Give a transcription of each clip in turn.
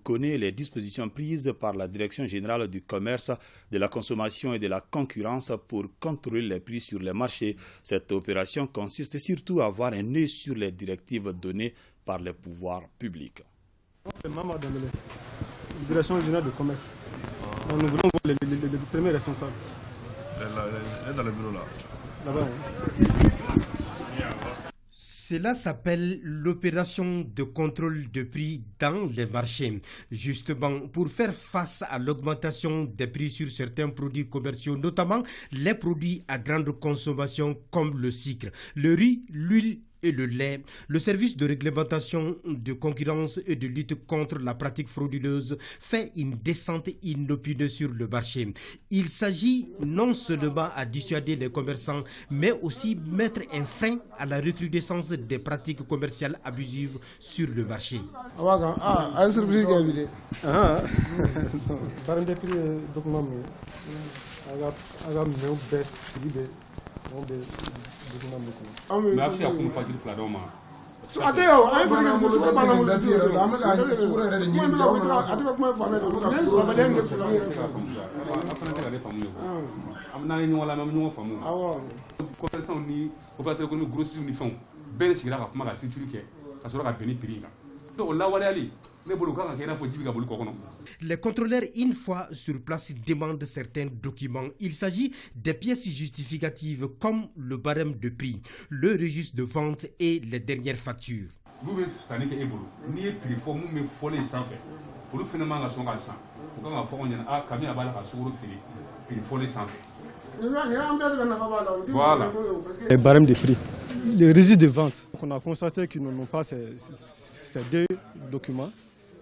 méconnaît les dispositions prises par la Direction générale du commerce, de la consommation et de la concurrence pour contrôler les prix sur les marchés. Cette opération consiste surtout à avoir un œil sur les directives données par les pouvoirs publics. C'est Maman Dambélé, Direction générale du commerce. Nous voulons voir les premiers responsables. Elle est dans le bureau là. Là-bas. Cela s'appelle l'opération de contrôle de prix dans les marchés. Justement, pour faire face à l'augmentation des prix sur certains produits commerciaux, notamment les produits à grande consommation comme le sucre, le riz, l'huile et le lait, le service de réglementation de concurrence et de lutte contre la pratique frauduleuse fait une descente inopinée sur le marché. Il s'agit non seulement à dissuader les commerçants, mais aussi mettre un frein à la recrudescence des pratiques commerciales abusives sur le marché. Les contrôleurs, une fois sur place, demandent certains documents. Il s'agit des pièces justificatives comme le barème de prix, le registre de vente et les dernières factures. Voilà. Les barèmes de prix, les registres de vente. On a constaté qu'ils n'ont pas ces deux documents.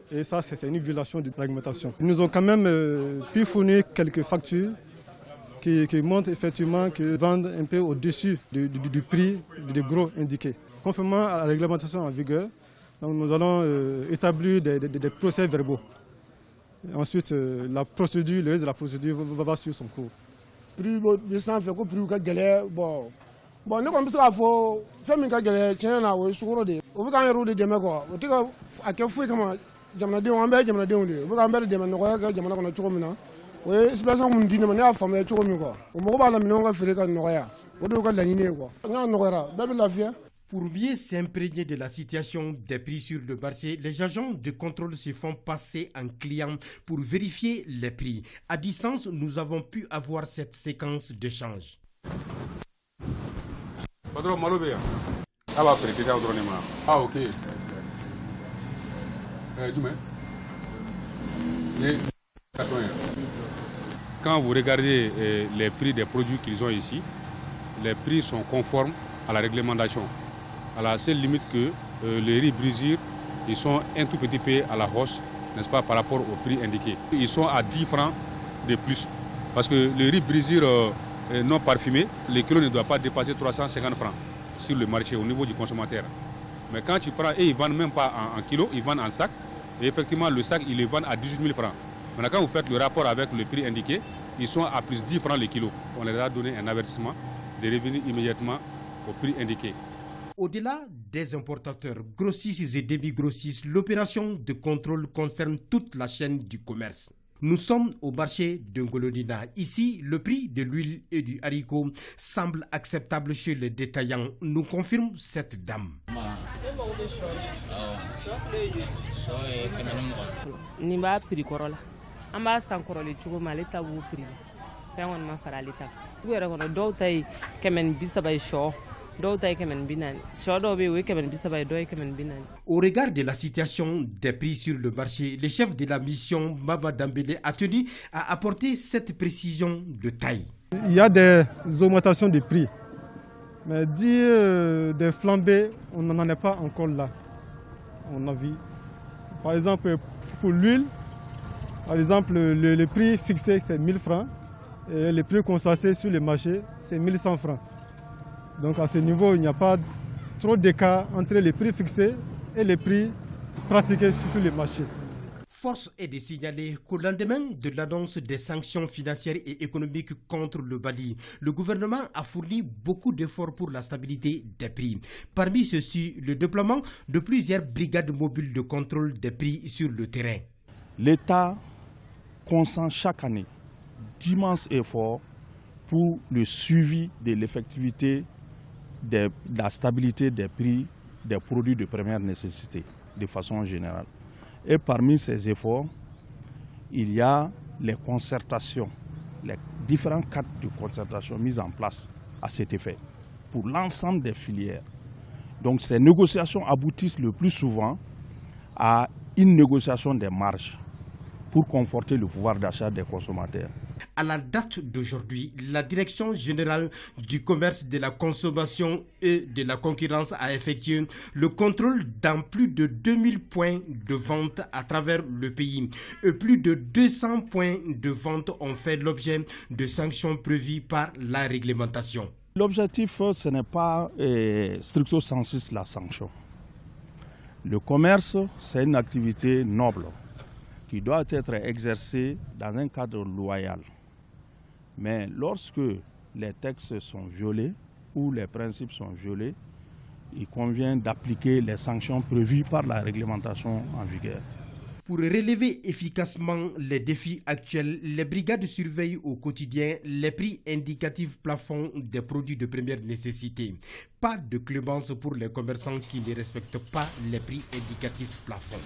Et ça, c'est une violation de réglementation. Ils nous ont quand même pu fournir quelques factures qui montrent effectivement qu'ils vendent un peu au-dessus du prix des gros indiqués. Conformément à la réglementation en vigueur, donc nous allons établir des procès-verbaux. Ensuite, la procédure, le reste de la procédure va suivre son cours. Prix de sang fait que prix ka gɛlɛ bon ne kɔni bɛ se k'a fɔ fɛn min ka gɛlɛ tiɲɛ na o ye sukaro de ye o bɛ k'an yɛrɛw de dɛmɛ quoi o tɛ ka a kɛ foyi kama jamanadenw an bɛɛ ye jamanadenw de ye o bɛ k'an bɛɛ de dɛmɛ nɔgɔya kɛ jamana kɔnɔ cogo min na o ye situation min di ne ma ne y'a faamuya cogo min quoi o mago b'a la minɛnw ka feere ka nɔgɔya o de y'u ka laɲini ye quoi n'a nɔgɔyara bɛɛ bɛ lafiya. Pour mieux s'imprégner de la situation des prix sur le marché, les agents de contrôle se font passer en clients pour vérifier les prix. À distance, nous avons pu avoir cette séquence d'échange. Ah, ok. Quand vous regardez les prix des produits qu'ils ont ici, les prix sont conformes à la réglementation. À la seule limite que les riz brisures, ils sont un tout petit peu à la hausse, n'est-ce pas, par rapport au prix indiqué. Ils sont à 10 francs de plus. Parce que le riz brisure non parfumé, le kilo ne doit pas dépasser 350 francs sur le marché au niveau du consommateur. Mais quand tu prends, et ils ne vendent même pas en kilo, ils vendent en sac. Et effectivement, le sac, ils le vendent à 18 000 francs. Maintenant, quand vous faites le rapport avec le prix indiqué, ils sont à plus 10 francs le kilo. On leur a donné un avertissement de revenir immédiatement au prix indiqué. Au-delà des importateurs, grossistes et demi-grossistes, l'opération de contrôle concerne toute la chaîne du commerce. Nous sommes au marché de Ngolodina. Ici, le prix de l'huile et du haricot semble acceptable chez les détaillants, nous confirme cette dame. Au regard de la situation des prix sur le marché, le chef de la mission, Baba Dambélé, a tenu à apporter cette précision de taille. Il y a des augmentations de prix, mais dire des flambées, on n'en est pas encore là. On a vu. Par exemple, pour l'huile, par exemple, le prix fixé c'est 1000 francs et le prix constaté sur le marché c'est 1100 francs. Donc à ce niveau, il n'y a pas trop d'écart entre les prix fixés et les prix pratiqués sur le marché. Force est de signaler qu'au lendemain de l'annonce des sanctions financières et économiques contre le Mali, le gouvernement a fourni beaucoup d'efforts pour la stabilité des prix. Parmi ceux-ci, le déploiement de plusieurs brigades mobiles de contrôle des prix sur le terrain. L'État consent chaque année d'immenses efforts pour le suivi de l'effectivité de la stabilité des prix des produits de première nécessité, de façon générale. Et parmi ces efforts, il y a les concertations, les différents cadres de concertation mis en place à cet effet pour l'ensemble des filières. Donc ces négociations aboutissent le plus souvent à une négociation des marges pour conforter le pouvoir d'achat des consommateurs. À la date d'aujourd'hui, la Direction générale du commerce, de la consommation et de la concurrence a effectué le contrôle dans plus de 2000 points de vente à travers le pays. Et plus de 200 points de vente ont fait l'objet de sanctions prévues par la réglementation. L'objectif, ce n'est pas stricto sensu la sanction. Le commerce, c'est une activité noble qui doit être exercée dans un cadre loyal. Mais lorsque les textes sont violés ou les principes sont violés, il convient d'appliquer les sanctions prévues par la réglementation en vigueur. Pour relever efficacement les défis actuels, les brigades surveillent au quotidien les prix indicatifs plafonds des produits de première nécessité. Pas de clémence pour les commerçants qui ne respectent pas les prix indicatifs plafonds.